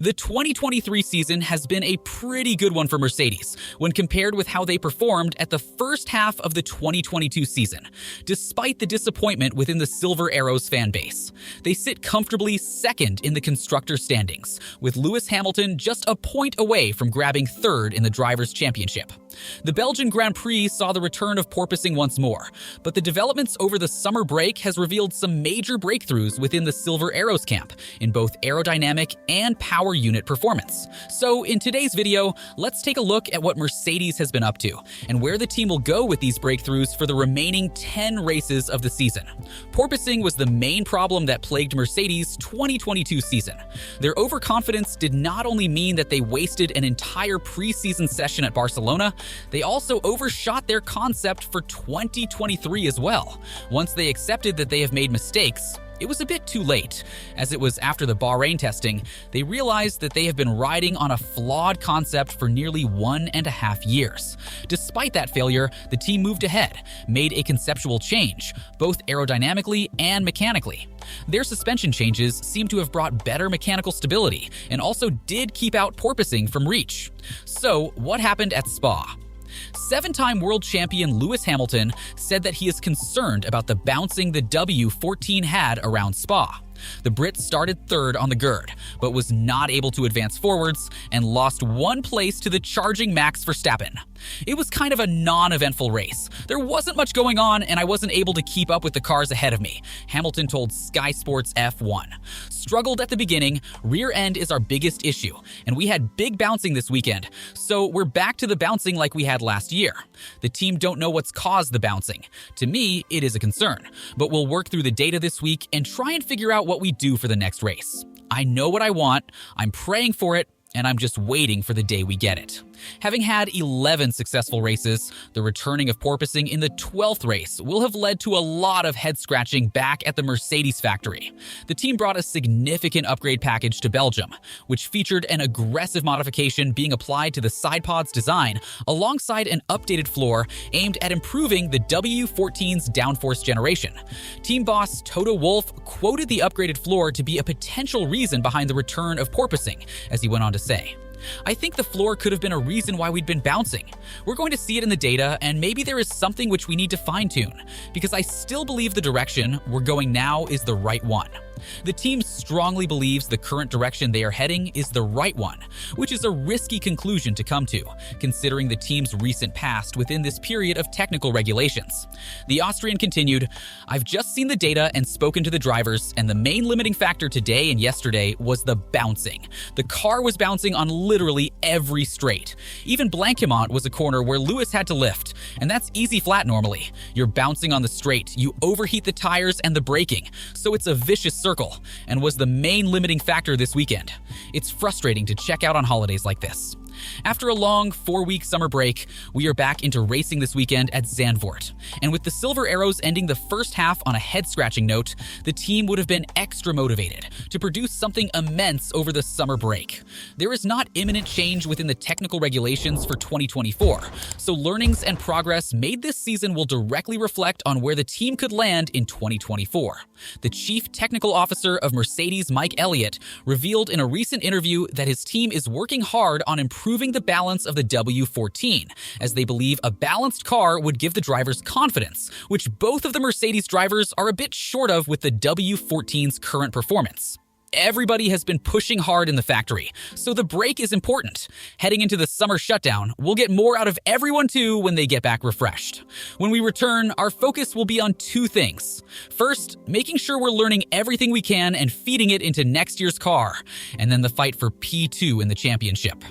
The 2023 season has been a pretty good one for Mercedes when compared with how they performed at the first half of the 2022 season, despite the disappointment within the Silver Arrows fan base. They sit comfortably second in the constructor standings, with Lewis Hamilton just a point away from grabbing third in the Drivers' Championship. The Belgian Grand Prix saw the return of porpoising once more, but the developments over the summer break has revealed some major breakthroughs within the Silver Arrows camp in both aerodynamic and power unit performance. So in today's video, let's take a look at what Mercedes has been up to and where the team will go with these breakthroughs for the remaining 10 races of the season. Porpoising was the main problem that plagued Mercedes' 2022 season. Their overconfidence did not only mean that they wasted an entire preseason session at Barcelona, they also overshot their concept for 2023 as well. Once they accepted that they have made mistakes, it was a bit too late, as it was after the Bahrain testing, they realized that they have been riding on a flawed concept for nearly 1.5 years. Despite that failure, the team moved ahead, made a conceptual change, both aerodynamically and mechanically. Their suspension changes seem to have brought better mechanical stability and also did keep out porpoising from reach. So, what happened at Spa? Seven-time world champion Lewis Hamilton said that he is concerned about the bouncing the W14 had around Spa. The Brit started third on the grid, but was not able to advance forwards and lost one place to the charging Max Verstappen. It was kind of a non-eventful race. There wasn't much going on and I wasn't able to keep up with the cars ahead of me, Hamilton told Sky Sports F1. Struggled at the beginning, rear end is our biggest issue, and we had big bouncing this weekend, so we're back to the bouncing like we had last year. The team don't know what's caused the bouncing. To me, it is a concern, but we'll work through the data this week and try and figure out what we do for the next race. I know what I want, I'm praying for it, and I'm just waiting for the day we get it. Having had 11 successful races, the returning of porpoising in the 12th race will have led to a lot of head-scratching back at the Mercedes factory. The team brought a significant upgrade package to Belgium, which featured an aggressive modification being applied to the sidepod's design alongside an updated floor aimed at improving the W14's downforce generation. Team boss Toto Wolff quoted the upgraded floor to be a potential reason behind the return of porpoising, as he went on to say, "I think the floor could have been a reason why we'd been bouncing. We're going to see it in the data, and maybe there is something which we need to fine-tune, because I still believe the direction we're going now is the right one." The team strongly believes the current direction they are heading is the right one, which is a risky conclusion to come to, considering the team's recent past within this period of technical regulations. The Austrian continued, "I've just seen the data and spoken to the drivers, and the main limiting factor today and yesterday was the bouncing. The car was bouncing on literally every straight. Even Blanquemont was a corner where Lewis had to lift, and that's easy flat normally. You're bouncing on the straight, you overheat the tires and the braking, so it's a vicious circle, and was the main limiting factor this weekend. It's frustrating to check out on holidays like this." After a long 4-week summer break, we are back into racing this weekend at Zandvoort. And with the Silver Arrows ending the first half on a head-scratching note, the team would have been extra motivated to produce something immense over the summer break. There is not imminent change within the technical regulations for 2024, so learnings and progress made this season will directly reflect on where the team could land in 2024. The Chief Technical Officer of Mercedes, Mike Elliott, revealed in a recent interview that his team is working hard on improving the balance of the W14, as they believe a balanced car would give the drivers confidence, which both of the Mercedes drivers are a bit short of with the W14's current performance. Everybody has been pushing hard in the factory, so the break is important. Heading into the summer shutdown, we'll get more out of everyone too when they get back refreshed. When we return, our focus will be on two things. First, making sure we're learning everything we can and feeding it into next year's car, and then the fight for P2 in the championship.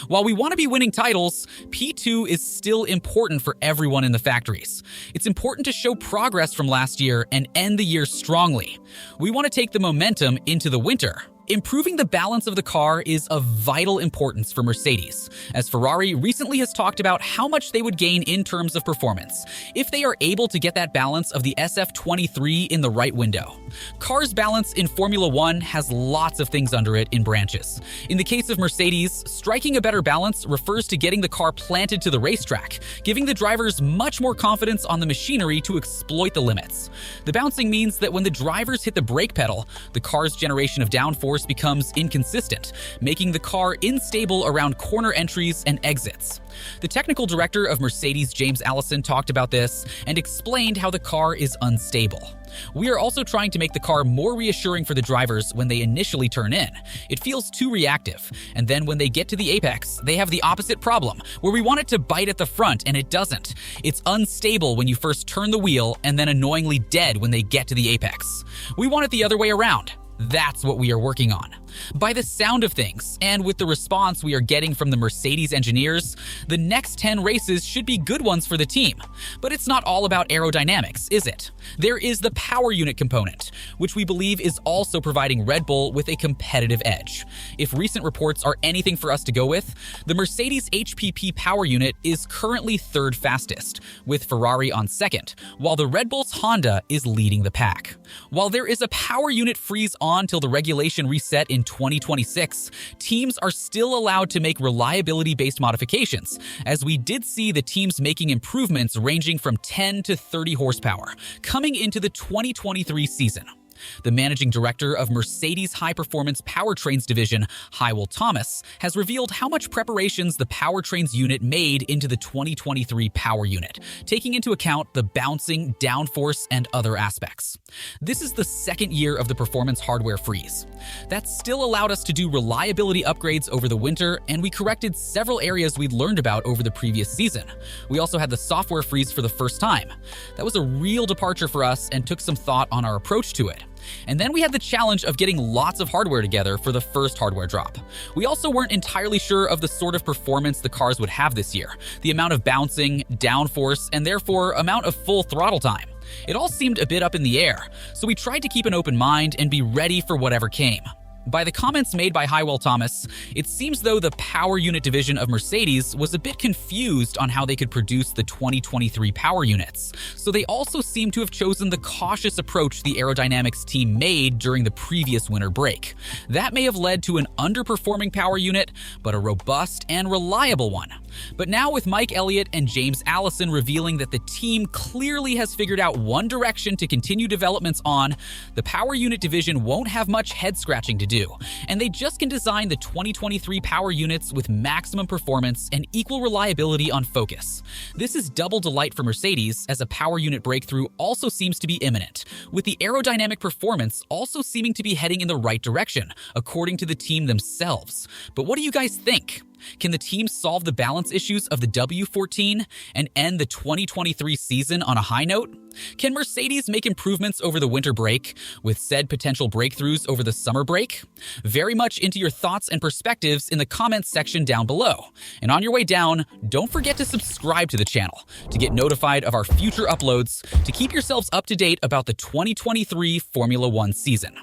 While we want to be winning titles, P2 is still important for everyone in the factories. It's important to show progress from last year and end the year strongly. We want to take the momentum into the winter. Improving the balance of the car is of vital importance for Mercedes, as Ferrari recently has talked about how much they would gain in terms of performance if they are able to get that balance of the SF23 in the right window. Cars' balance in Formula One has lots of things under it in branches. In the case of Mercedes, striking a better balance refers to getting the car planted to the racetrack, giving the drivers much more confidence on the machinery to exploit the limits. The bouncing means that when the drivers hit the brake pedal, the car's generation of downforce downforce becomes inconsistent, making the car unstable around corner entries and exits. The technical director of Mercedes, James Allison, talked about this and explained how the car is unstable. We are also trying to make the car more reassuring for the drivers when they initially turn in. It feels too reactive, and then when they get to the apex, they have the opposite problem, where we want it to bite at the front and it doesn't. It's unstable when you first turn the wheel and then annoyingly dead when they get to the apex. We want it the other way around. That's what we are working on. By the sound of things, and with the response we are getting from the Mercedes engineers, the next 10 races should be good ones for the team. But it's not all about aerodynamics, is it? There is the power unit component, which we believe is also providing Red Bull with a competitive edge. If recent reports are anything for us to go with, the Mercedes HPP power unit is currently third fastest, with Ferrari on second, while the Red Bull's Honda is leading the pack. While there is a power unit freeze on till the regulation reset in 2026, teams are still allowed to make reliability-based modifications, as we did see the teams making improvements ranging from 10 to 30 horsepower coming into the 2023 season. The managing director of Mercedes high-performance powertrains division, Hywell Thomas, has revealed how much preparations the powertrains unit made into the 2023 power unit, taking into account the bouncing, downforce, and other aspects. This is the second year of the performance hardware freeze. That still allowed us to do reliability upgrades over the winter, and we corrected several areas we'd learned about over the previous season. We also had the software freeze for the first time. That was a real departure for us and took some thought on our approach to it. And then we had the challenge of getting lots of hardware together for the first hardware drop. We also weren't entirely sure of the sort of performance the cars would have this year, the amount of bouncing, downforce, and therefore amount of full throttle time. It all seemed a bit up in the air, so we tried to keep an open mind and be ready for whatever came. By the comments made by Hywell Thomas, it seems though the power unit division of Mercedes was a bit confused on how they could produce the 2023 power units, so they also seem to have chosen the cautious approach the aerodynamics team made during the previous winter break. That may have led to an underperforming power unit, but a robust and reliable one. But now with Mike Elliott and James Allison revealing that the team clearly has figured out one direction to continue developments on, the power unit division won't have much head-scratching to do, and they just can design the 2023 power units with maximum performance and equal reliability on focus. This is double delight for Mercedes, as a power unit breakthrough also seems to be imminent, with the aerodynamic performance also seeming to be heading in the right direction, according to the team themselves. But what do you guys think? Can the team solve the balance issues of the W14 and end the 2023 season on a high note? Can Mercedes make improvements over the winter break, with said potential breakthroughs over the summer break? Very much into your thoughts and perspectives in the comments section down below. And on your way down, don't forget to subscribe to the channel to get notified of our future uploads to keep yourselves up to date about the 2023 Formula One season.